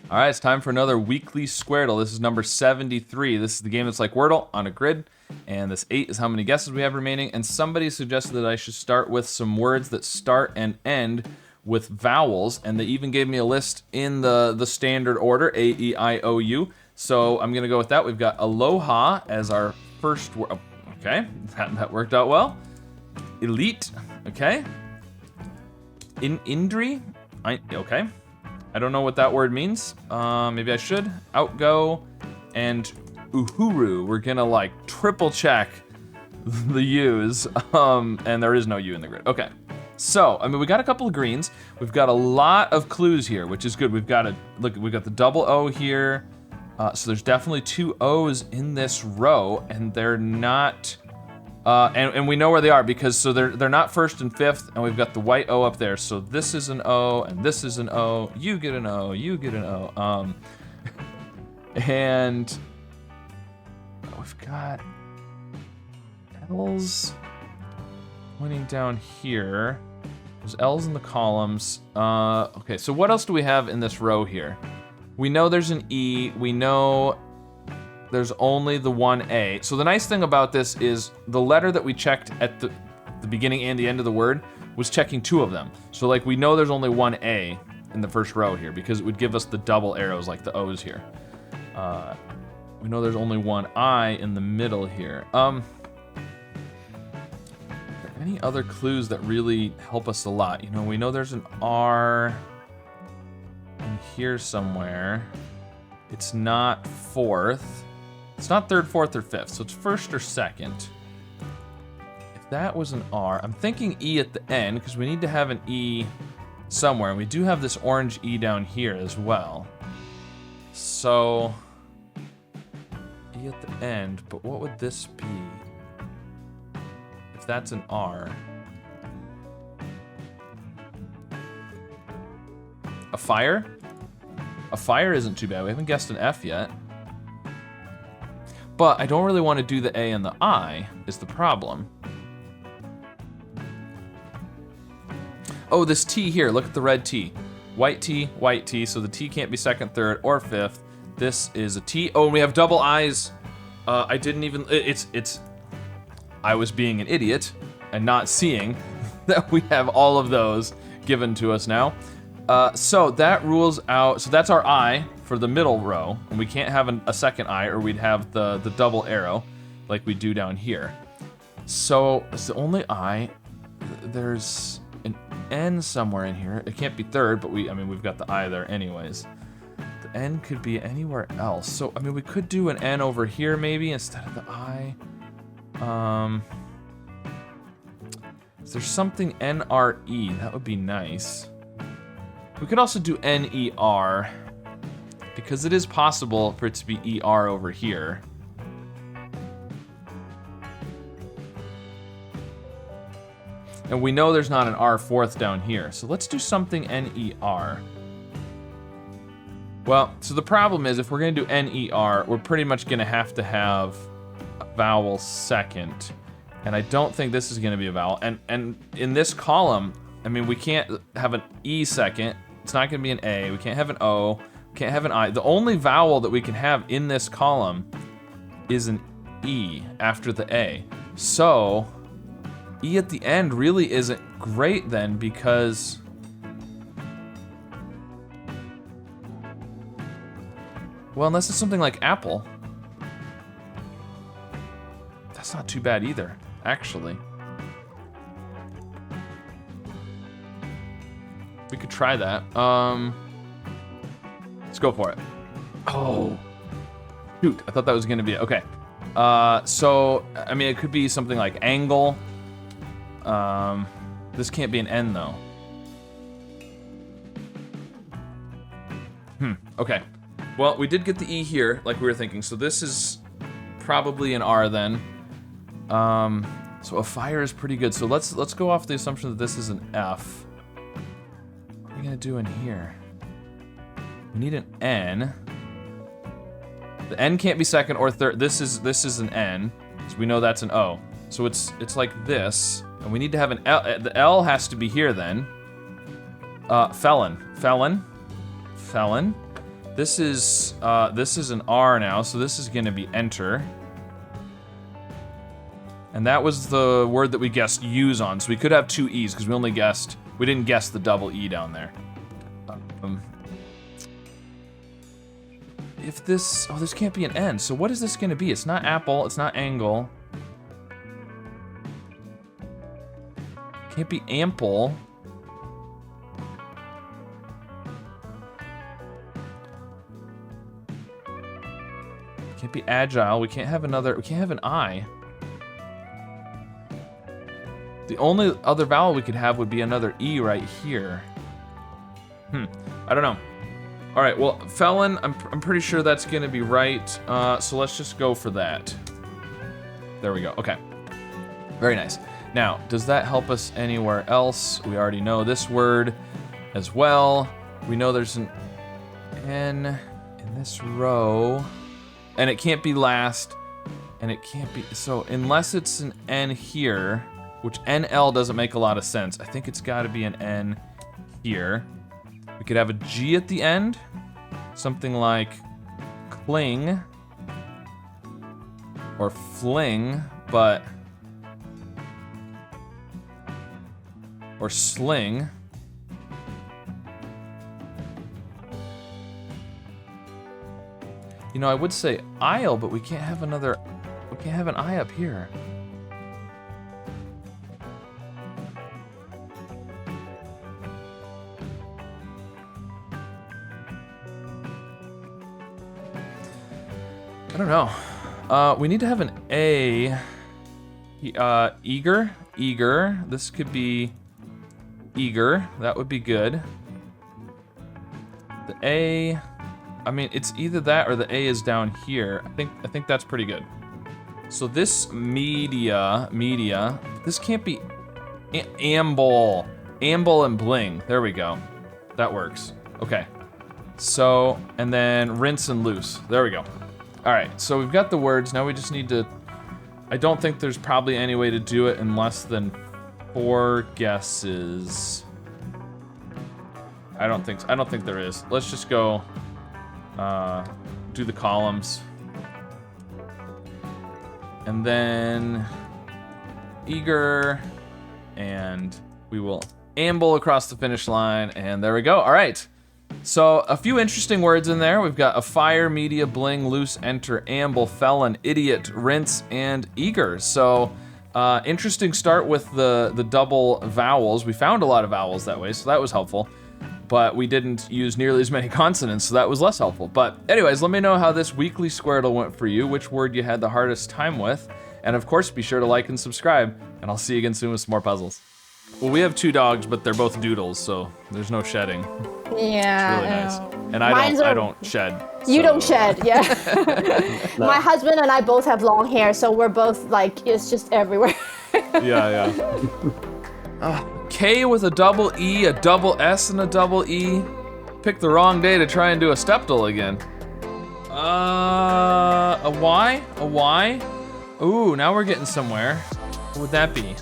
All right, it's time for another weekly Squardle. This is number 73. This is the game that's like Wordle on a grid, and this 8 is how many guesses we have remaining. And somebody suggested that I should start with some words that start and end with vowels, and they even gave me a list in the standard order, A, E, I, O, U. So I'm gonna go with that. We've got aloha as our first word. Okay, that worked out well. Elite, okay. Indri, okay. I don't know what that word means. Maybe I should. Outgo and uhuru. We're gonna like triple check the U's. And there is no U in the grid. Okay. So, I mean, we got a couple of greens. We've got a lot of clues here, which is good. We've got we've got the double O here. So there's definitely 2 O's in this row, and they're not. And we know where they are because they're not first and fifth, and we've got the white O up there. So this is an O, and this is an O. You get an O, you get an O. And we've got L's pointing down here. There's L's in the columns. Okay, so what else do we have in this row here? We know there's an E. We know there's only the one A. So the nice thing about this is the letter that we checked at the beginning and the end of the word was checking 2 of them. So like we know there's only one A in the first row here because it would give us the double arrows like the O's here. We know there's only one I in the middle here. Are there any other clues that really help us a lot? You know, we know there's an R in here somewhere. It's not fourth. It's not third, fourth, or fifth, so it's first or second. If that was an R, I'm thinking E at the end, because we need to have an E somewhere, and we do have this orange E down here as well. So, E at the end, but what would this be? If that's an R. A fire? A fire isn't too bad. We haven't guessed an F yet. But I don't really want to do the A and the I, is the problem. Oh, this T here, look at the red T. White T, so the T can't be second, third, or fifth. This is a T. Oh, and we have double I's. I didn't even, I was being an idiot and not seeing that we have all of those given to us now. So that rules out, so that's our I for the middle row, and we can't have a second I or we'd have the double arrow like we do down here. So it's the only I. There's an N somewhere in here. It can't be third, but we've got the I there anyways. The N could be anywhere else. So, I mean, we could do an N over here maybe instead of the I. If there's something NRE, that would be nice. We could also do NER, because it is possible for it to be ER over here. And we know there's not an R fourth down here, so let's do something NER. Well, so the problem is if we're gonna do NER, we're pretty much gonna have a vowel second. And I don't think this is gonna be a vowel. And in this column, I mean, we can't have an E second. It's not gonna be an A. We can't have an O. We can't have an I. The only vowel that we can have in this column is an E after the A. So, E at the end really isn't great then because well, unless it's something like apple. That's not too bad either, actually. We could try that. Let's go for it. Oh, shoot! I thought that was gonna be it. Okay. So I mean, it could be something like angle. This can't be an N though. Okay. Well, we did get the E here, like we were thinking. So this is probably an R then. So a fire is pretty good. So let's go off the assumption that this is an F. What are we gonna do in here? We need an N. The N can't be second or third. This is an N, so we know that's an O. So it's like this, and we need to have an L. The L has to be here then. Felon. This is an R now, so this is gonna be enter. And that was the word that we guessed U's on, so we could have 2 E's because we didn't guess the double E down there. If this, this can't be an N, so what is this gonna be? It's not apple, it's not angle. Can't be ample. Can't be agile, we can't have an I. The only other vowel we could have would be another E right here. I don't know. All right, well, felon, I'm pretty sure that's gonna be right. So let's just go for that. There we go, okay. Very nice. Now, does that help us anywhere else? We already know this word as well. We know there's an N in this row. And it can't be last, and it can't be, so unless it's an N here, which NL doesn't make a lot of sense. I think it's gotta be an N here. We could have a G at the end, something like cling, or fling, or sling. You know, I would say aisle, but we can't have an I up here. I don't know. We need to have an A. Eager. This could be eager. That would be good. The A. I mean, it's either that or the A is down here. I think that's pretty good. So this media, this can't be amble and bling. There we go. That works. Okay. So, and then rinse and loose. There we go. All right, so we've got the words. Now we just need to, I don't think there's probably any way to do it in less than 4 guesses. I don't think there is. Let's just go do the columns. And then eager, and we will amble across the finish line, and there we go. All right. So a few interesting words in there. We've got a fire, media, bling, loose, enter, amble, felon, idiot, rinse, and eager. So interesting start with the double vowels. We found a lot of vowels that way, so that was helpful. But we didn't use nearly as many consonants, so that was less helpful. But anyways, let me know how this weekly Squardle went for you, which word you had the hardest time with. And of course, be sure to like and subscribe, and I'll see you again soon with some more puzzles. Well, we have 2 dogs, but they're both doodles, so there's no shedding. Yeah. It's really nice. And I don't shed. You don't shed, yeah. No. My husband and I both have long hair, so we're both like, it's just everywhere. Yeah. K with a double E, a double S, and a double E. Picked the wrong day to try and do a stepdle again. A Y? A Y? Ooh, now we're getting somewhere. What would that be?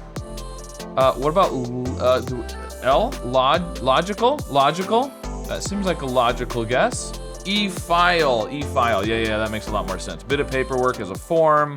What about L? Logical? Logical? That seems like a logical guess. E-file. Yeah, that makes a lot more sense. Bit of paperwork as a form.